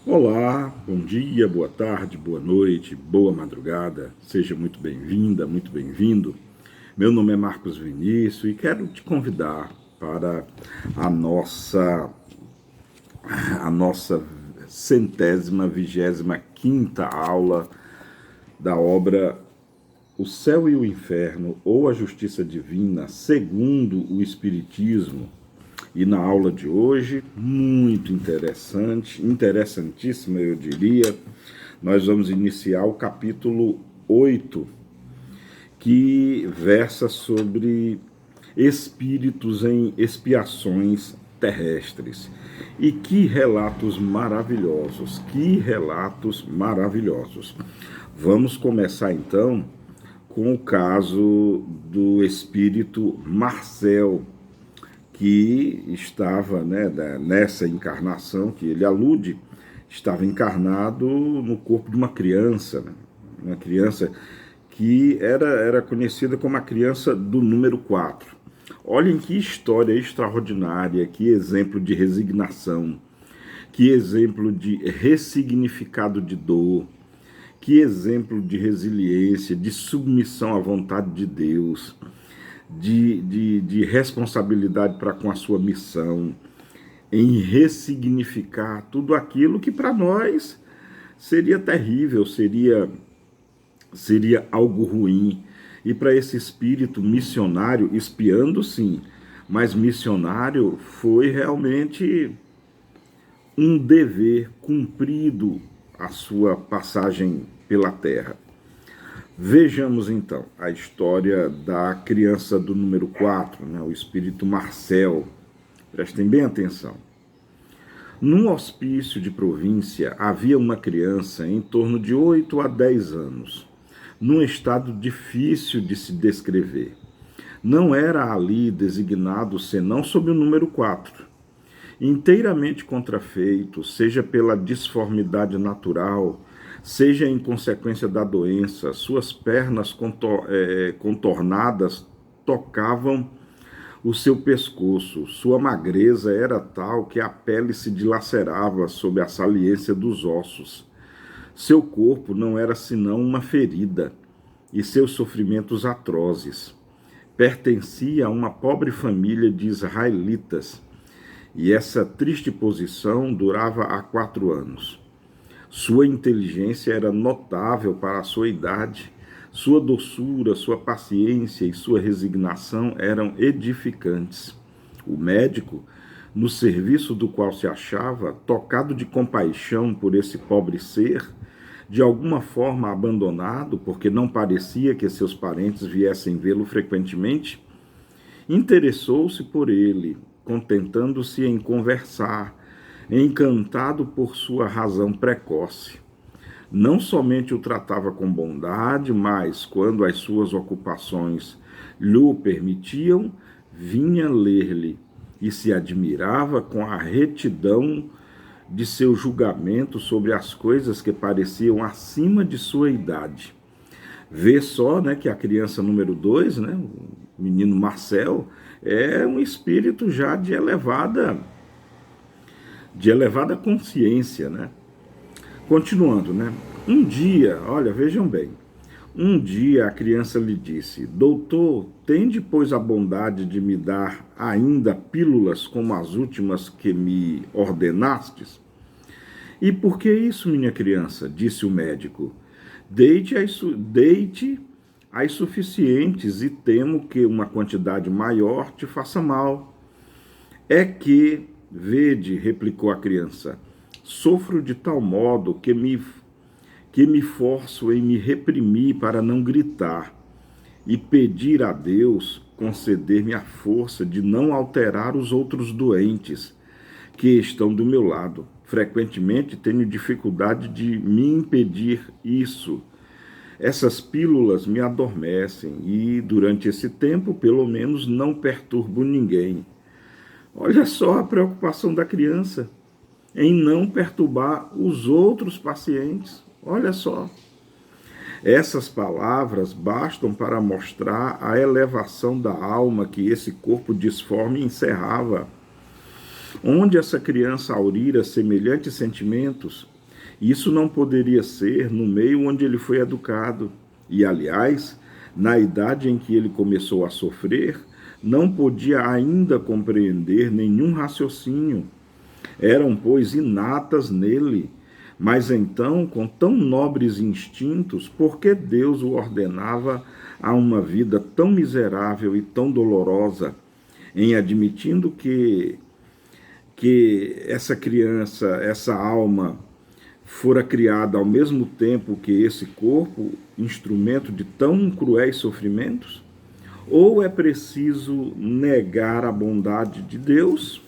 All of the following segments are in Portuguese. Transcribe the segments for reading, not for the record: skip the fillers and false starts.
Olá, bom dia, boa tarde, boa noite, boa madrugada. Seja muito bem-vinda, muito bem-vindo. Meu nome é Marcos Vinícius e quero te convidar para a nossa a nossa centésima, 25ª aula da obra O Céu e o Inferno ou a Justiça Divina segundo o Espiritismo. E na aula de hoje, muito interessante, interessantíssima eu diria, nós vamos iniciar o capítulo 8, que versa sobre espíritos em expiações terrestres. E que relatos maravilhosos, que relatos maravilhosos. Vamos começar então com o caso do espírito Marcel, que estava, nessa encarnação que ele alude, estava encarnado no corpo de uma criança, né? Uma criança que era conhecida como a criança do número 4. Olhem que história extraordinária, que exemplo de resignação, que exemplo de ressignificado de dor, que exemplo de resiliência, de submissão à vontade de Deus, de responsabilidade para com a sua missão, em ressignificar tudo aquilo que para nós seria terrível, seria algo ruim. E para esse espírito missionário, espiando sim, mas missionário foi realmente um dever cumprido a sua passagem pela terra. Vejamos então a história da criança do número 4, o espírito Marcel. Prestem bem atenção. Num hospício de província havia uma criança em torno de 8 a 10 anos, num estado difícil de se descrever. Não era ali designado senão sob o número 4. Inteiramente contrafeito, seja pela disformidade natural, seja em consequência da doença, suas pernas contornadas tocavam o seu pescoço. Sua magreza era tal que a pele se dilacerava sob a saliência dos ossos. Seu corpo não era senão uma ferida, e seus sofrimentos atrozes. Pertencia a uma pobre família de israelitas, e essa triste posição durava há 4 anos. Sua inteligência era notável para a sua idade, sua doçura, sua paciência e sua resignação eram edificantes. O médico, no serviço do qual se achava, tocado de compaixão por esse pobre ser, de alguma forma abandonado, porque não parecia que seus parentes viessem vê-lo frequentemente, interessou-se por ele, contentando-se em conversar, encantado por sua razão precoce. Não somente o tratava com bondade, mas, quando as suas ocupações lhe o permitiam, vinha ler-lhe e se admirava com a retidão de seu julgamento sobre as coisas que pareciam acima de sua idade. Vê só, que a criança número 2, o menino Marcel, é um espírito já de elevada consciência, Continuando, Um dia, olha, vejam bem, um dia a criança lhe disse: Doutor, tende, pois, a bondade de me dar ainda pílulas como as últimas que me ordenastes? E por que isso, minha criança? Disse o médico. Deite as suficientes e temo que uma quantidade maior te faça mal. É que, vede, replicou a criança, sofro de tal modo que me forço em me reprimir para não gritar e pedir a Deus conceder-me a força de não alterar os outros doentes que estão do meu lado. Frequentemente tenho dificuldade de me impedir isso. Essas pílulas me adormecem e, durante esse tempo, pelo menos, não perturbo ninguém. Olha só a preocupação da criança em não perturbar os outros pacientes. Olha só. Essas palavras bastam para mostrar a elevação da alma que esse corpo disforme encerrava. Onde essa criança aurira semelhantes sentimentos, Isso não poderia ser no meio onde ele foi educado. E, aliás, na idade em que ele começou a sofrer, não podia ainda compreender nenhum raciocínio. Eram, pois, inatas nele. Mas então, com tão nobres instintos, por que Deus o ordenava a uma vida tão miserável e tão dolorosa, em admitindo que essa criança, essa alma, fora criada ao mesmo tempo que esse corpo, instrumento de tão cruéis sofrimentos? Ou é preciso negar a bondade de Deus,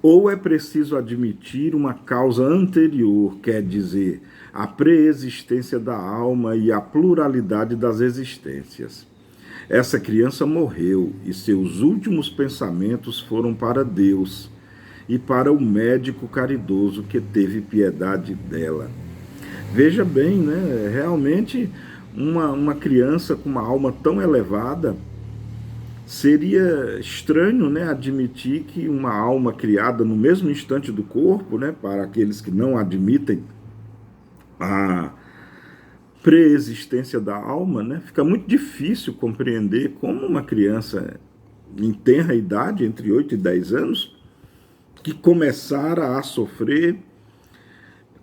ou é preciso admitir uma causa anterior, quer dizer, a preexistência da alma e a pluralidade das existências. Essa criança morreu e seus últimos pensamentos foram para Deus e para o médico caridoso que teve piedade dela. Veja bem, né? Realmente uma criança com uma alma tão elevada, seria estranho, né, admitir que uma alma criada no mesmo instante do corpo, né, para aqueles que não admitem a preexistência da alma, né, fica muito difícil compreender como uma criança em tenra idade, entre 8 e 10 anos, que começara a sofrer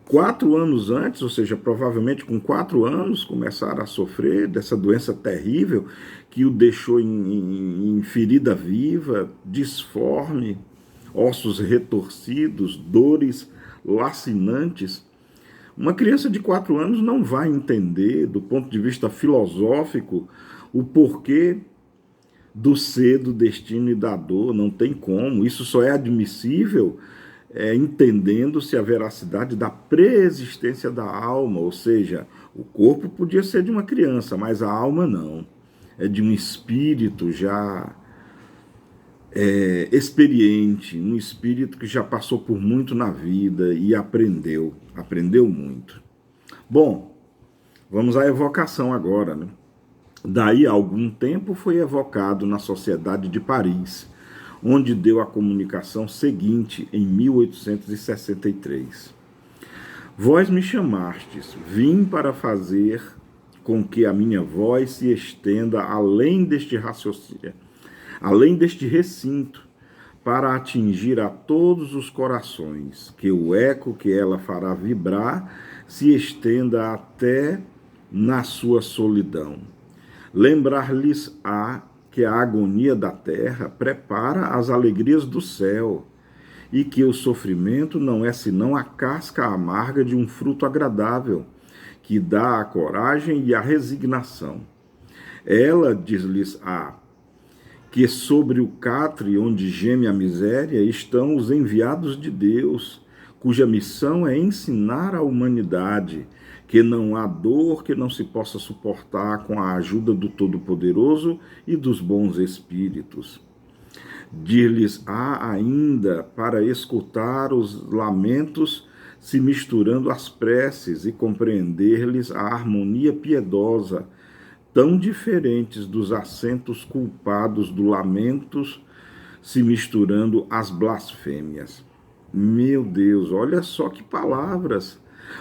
4 anos antes, ou seja, provavelmente com 4 anos, começaram a sofrer dessa doença terrível que o deixou em ferida viva, disforme, ossos retorcidos, dores lacinantes. Uma criança de 4 anos não vai entender, do ponto de vista filosófico, o porquê do ser, do destino e da dor. Não tem como. Isso só é admissível entendendo-se a veracidade da preexistência da alma, ou seja, o corpo podia ser de uma criança, mas a alma não. É de um espírito já experiente, um espírito que já passou por muito na vida e aprendeu muito. Bom, vamos à evocação agora, né? Daí a algum tempo foi evocado na Sociedade de Paris, onde deu a comunicação seguinte em 1863. Vós me chamastes, vim para fazer com que a minha voz se estenda além deste raciocínio, além deste recinto, para atingir a todos os corações, que o eco que ela fará vibrar se estenda até na sua solidão. Lembrar-lhes-á que a agonia da terra prepara as alegrias do céu, e que o sofrimento não é senão a casca amarga de um fruto agradável, que dá a coragem e a resignação. Ela diz-lhes-á que sobre o catre onde geme a miséria estão os enviados de Deus, cuja missão é ensinar à humanidade que não há dor que não se possa suportar com a ajuda do Todo-Poderoso e dos bons espíritos. Dir-lhes-á ainda para escutar os lamentos se misturando às preces e compreender-lhes a harmonia piedosa, tão diferentes dos acentos culpados do lamentos se misturando às blasfêmias. Meu Deus, olha só que palavras!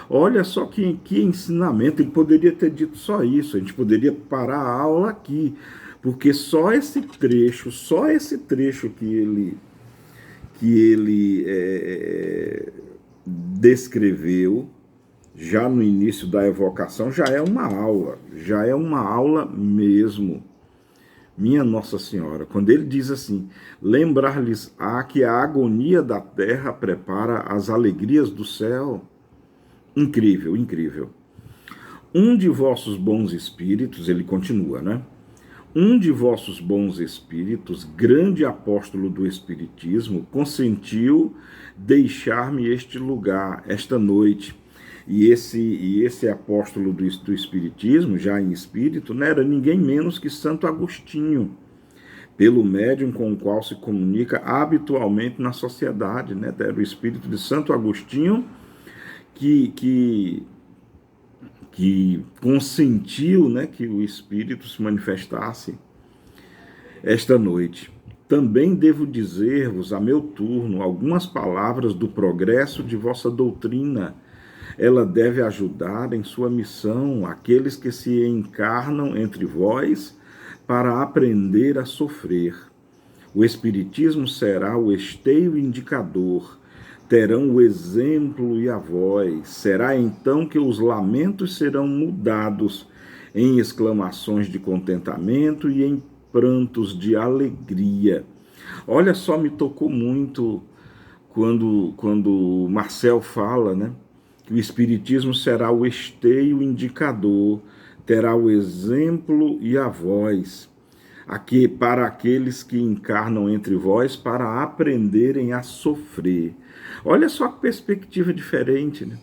Olha só que ensinamento. Ele poderia ter dito só isso. A gente poderia parar a aula aqui, porque só esse trecho que ele descreveu já no início da evocação já é uma aula mesmo. Minha Nossa Senhora, quando ele diz assim, lembrar-lhes-á que a agonia da terra prepara as alegrias do céu. Incrível, incrível. Um de vossos bons espíritos, ele continua, né? Um de vossos bons espíritos, grande apóstolo do Espiritismo, consentiu deixar-me este lugar, esta noite. E esse apóstolo do Espiritismo, já em espírito, não era ninguém menos que Santo Agostinho, pelo médium com o qual se comunica habitualmente na sociedade, né? Era o espírito de Santo Agostinho que consentiu, né, que o Espírito se manifestasse esta noite. Também devo dizer-vos, a meu turno, algumas palavras do progresso de vossa doutrina. Ela deve ajudar em sua missão aqueles que se encarnam entre vós para aprender a sofrer. O Espiritismo será o esteio indicador, terão o exemplo e a voz. Será então que os lamentos serão mudados em exclamações de contentamento e em prantos de alegria. Olha só, me tocou muito quando Marcel fala, né, que o Espiritismo será o esteio indicador, terá o exemplo e a voz, aqui para aqueles que encarnam entre vós para aprenderem a sofrer. Olha só que perspectiva diferente, né?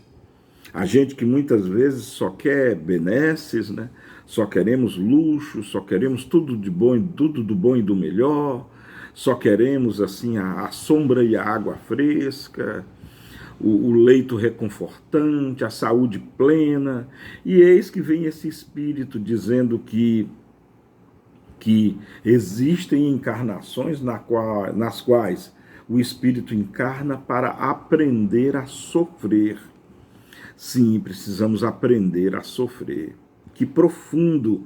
A gente que muitas vezes só quer benesses, né? Só queremos luxo, só queremos tudo de bom, tudo do bom e do melhor, só queremos assim a sombra e a água fresca, o leito reconfortante, a saúde plena. E eis que vem esse espírito dizendo que existem encarnações nas quais o espírito encarna para aprender a sofrer. Sim, precisamos aprender a sofrer. Que profundo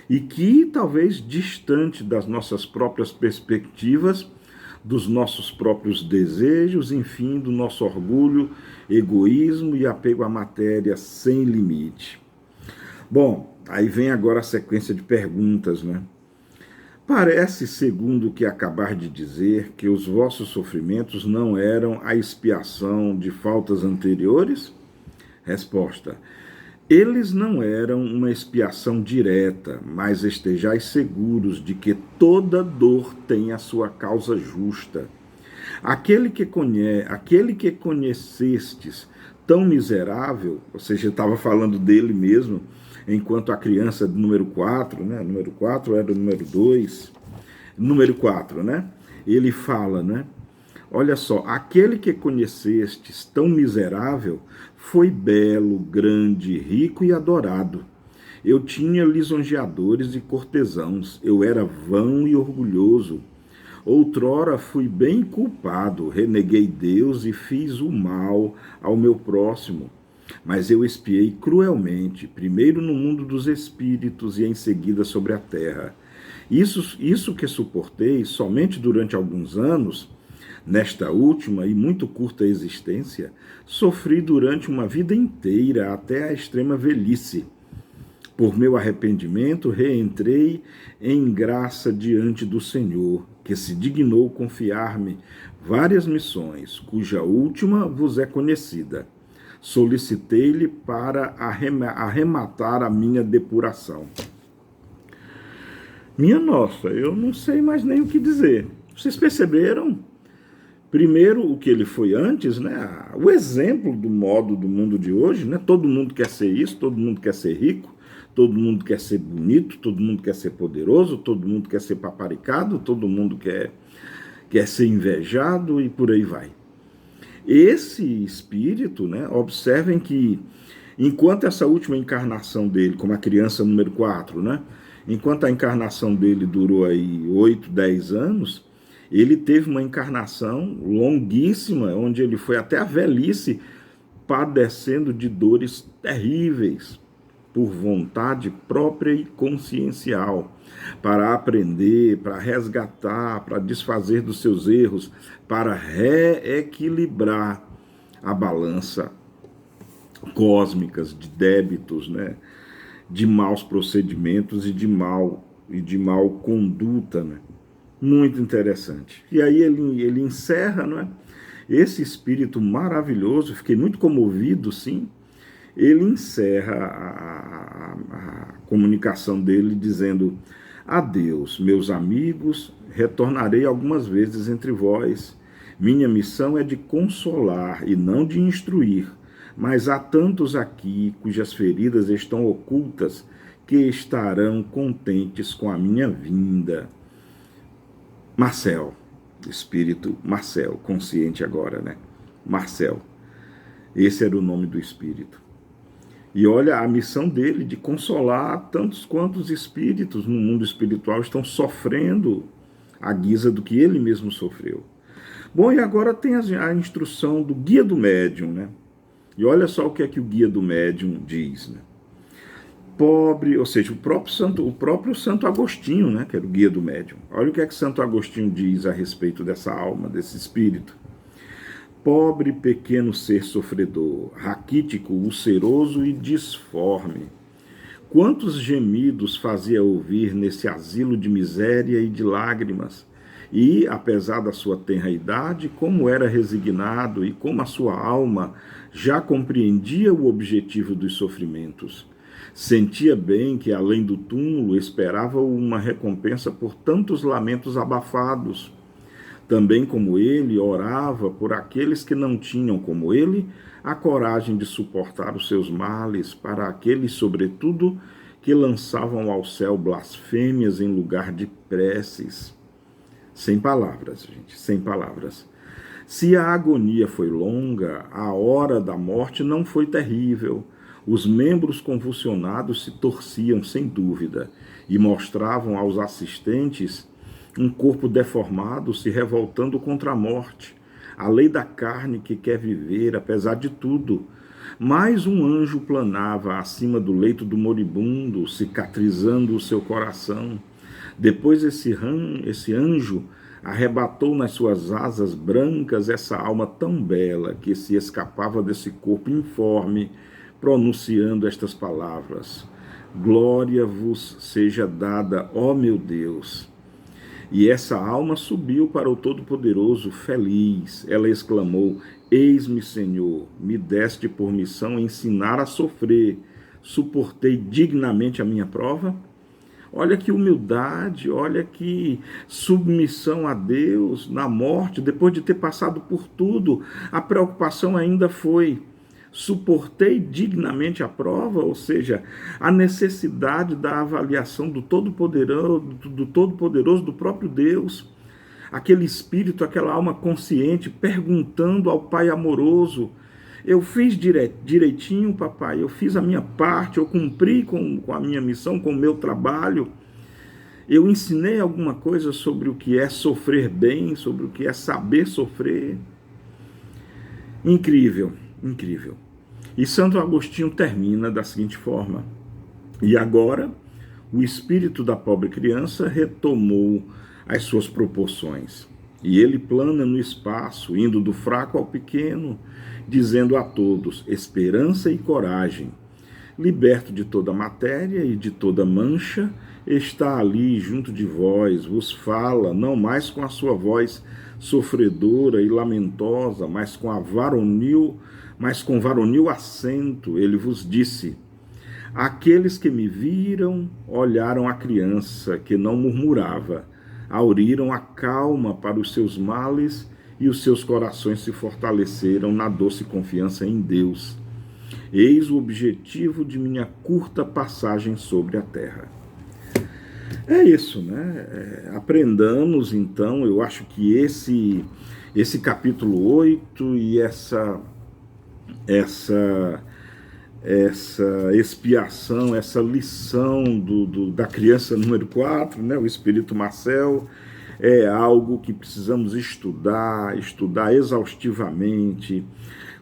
e que talvez distante das nossas próprias perspectivas, dos nossos próprios desejos, enfim, do nosso orgulho, egoísmo e apego à matéria sem limite. Bom, aí vem agora a sequência de perguntas, né? Parece, segundo o que acabar de dizer, que os vossos sofrimentos não eram a expiação de faltas anteriores? Resposta: eles não eram uma expiação direta, mas estejais seguros de que toda dor tem a sua causa justa. Aquele que conhecestes tão miserável, ou seja, estava falando dele mesmo, enquanto a criança do número 4, né? Número 4 era o número 2, número 4, né? Ele fala, né? Olha só, aquele que conhecestes tão miserável foi belo, grande, rico e adorado. Eu tinha lisonjeadores e cortesãos, eu era vão e orgulhoso. Outrora fui bem culpado, reneguei Deus e fiz o mal ao meu próximo. Mas eu expiei cruelmente, primeiro no mundo dos espíritos e em seguida sobre a terra. Isso que suportei somente durante alguns anos, nesta última e muito curta existência, sofri durante uma vida inteira até a extrema velhice. Por meu arrependimento, reentrei em graça diante do Senhor, que se dignou confiar-me várias missões, cuja última vos é conhecida. Solicitei-lhe para arrematar a minha depuração. Minha nossa, eu não sei mais nem o que dizer. Vocês perceberam? Primeiro, o que ele foi antes, né? O exemplo do modo do mundo de hoje, né? Todo mundo quer ser isso, todo mundo quer ser rico, todo mundo quer ser bonito, todo mundo quer ser poderoso, todo mundo quer ser paparicado, todo mundo quer ser invejado e por aí vai. Esse espírito, né? Observem que enquanto essa última encarnação dele, como a criança número 4, né? Enquanto a encarnação dele durou aí 8, 10 anos, ele teve uma encarnação longuíssima, onde ele foi até a velhice padecendo de dores terríveis, por vontade própria e consciencial, para aprender, para resgatar, para desfazer dos seus erros, para reequilibrar a balança cósmicas de débitos, né? De maus procedimentos e de mal conduta, né? Muito interessante. E aí ele encerra, não é? Esse espírito maravilhoso, fiquei muito comovido, sim. Ele encerra a comunicação dele dizendo: adeus, meus amigos, retornarei algumas vezes entre vós. Minha missão é de consolar e não de instruir, mas há tantos aqui cujas feridas estão ocultas que estarão contentes com a minha vinda. Marcel, espírito Marcel, consciente agora, né? Marcel, esse era o nome do espírito. E olha a missão dele de consolar tantos quantos espíritos no mundo espiritual estão sofrendo à guisa do que ele mesmo sofreu. Bom, e agora tem a instrução do guia do médium, né? E olha só o que o guia do médium diz, né? Pobre, ou seja, o próprio Santo Agostinho, né, que era o guia do médium. Olha o que Santo Agostinho diz a respeito dessa alma, desse espírito. Pobre pequeno ser sofredor, raquítico, ulceroso e disforme. Quantos gemidos fazia ouvir nesse asilo de miséria e de lágrimas? E, apesar da sua tenra idade, como era resignado e como a sua alma já compreendia o objetivo dos sofrimentos. Sentia bem que, além do túmulo, esperava uma recompensa por tantos lamentos abafados. Também, como ele, orava por aqueles que não tinham, como ele, a coragem de suportar os seus males, para aqueles, sobretudo, que lançavam ao céu blasfêmias em lugar de preces. Sem palavras, gente, sem palavras. Se a agonia foi longa, a hora da morte não foi terrível. Os membros convulsionados se torciam, sem dúvida, e mostravam aos assistentes um corpo deformado se revoltando contra a morte, a lei da carne que quer viver, apesar de tudo. Mais um anjo planava acima do leito do moribundo, cicatrizando o seu coração. Depois esse anjo arrebatou nas suas asas brancas essa alma tão bela que se escapava desse corpo informe, pronunciando estas palavras: glória vos seja dada, ó meu Deus. E essa alma subiu para o Todo-Poderoso feliz. Ela exclamou: eis-me, Senhor, me deste por missão ensinar a sofrer. Suportei dignamente a minha prova? Olha que humildade, olha que submissão a Deus na morte, depois de ter passado por tudo. A preocupação ainda foi: suportei dignamente a prova, ou seja, a necessidade da avaliação do Todo-Poderoso, do próprio Deus, aquele espírito, aquela alma consciente, perguntando ao Pai amoroso: eu fiz direitinho, papai, eu fiz a minha parte, eu cumpri com a minha missão, com o meu trabalho, eu ensinei alguma coisa sobre o que é sofrer bem, sobre o que é saber sofrer. Incrível, incrível. E Santo Agostinho termina da seguinte forma: e agora o espírito da pobre criança retomou as suas proporções, e ele plana no espaço, indo do fraco ao pequeno, dizendo a todos: esperança e coragem. Liberto de toda matéria e de toda mancha, está ali junto de vós, vos fala, não mais com a sua voz sofredora e lamentosa, mas com varonil acento, ele vos disse: aqueles que me viram olharam a criança que não murmurava, auriram a calma para os seus males e os seus corações se fortaleceram na doce confiança em Deus. Eis o objetivo de minha curta passagem sobre a terra. É isso, né? Aprendamos, então, eu acho que esse capítulo 8 e essa expiação, essa lição da criança número 4, né? O Espírito Marcel, é algo que precisamos estudar exaustivamente,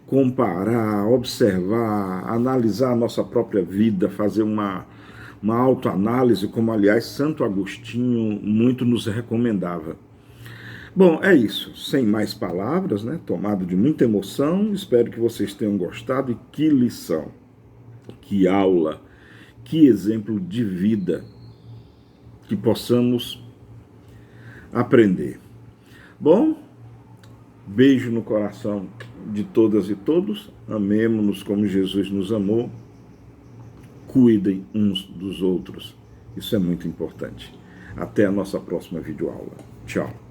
comparar, observar, analisar a nossa própria vida, fazer uma autoanálise, como, aliás, Santo Agostinho muito nos recomendava. Bom, é isso. Sem mais palavras, né? Tomado de muita emoção, espero que vocês tenham gostado. E que lição, que aula, que exemplo de vida que possamos aprender. Bom, beijo no coração de todas e todos. Amemo-nos como Jesus nos amou. Cuidem uns dos outros. Isso é muito importante. Até a nossa próxima videoaula. Tchau.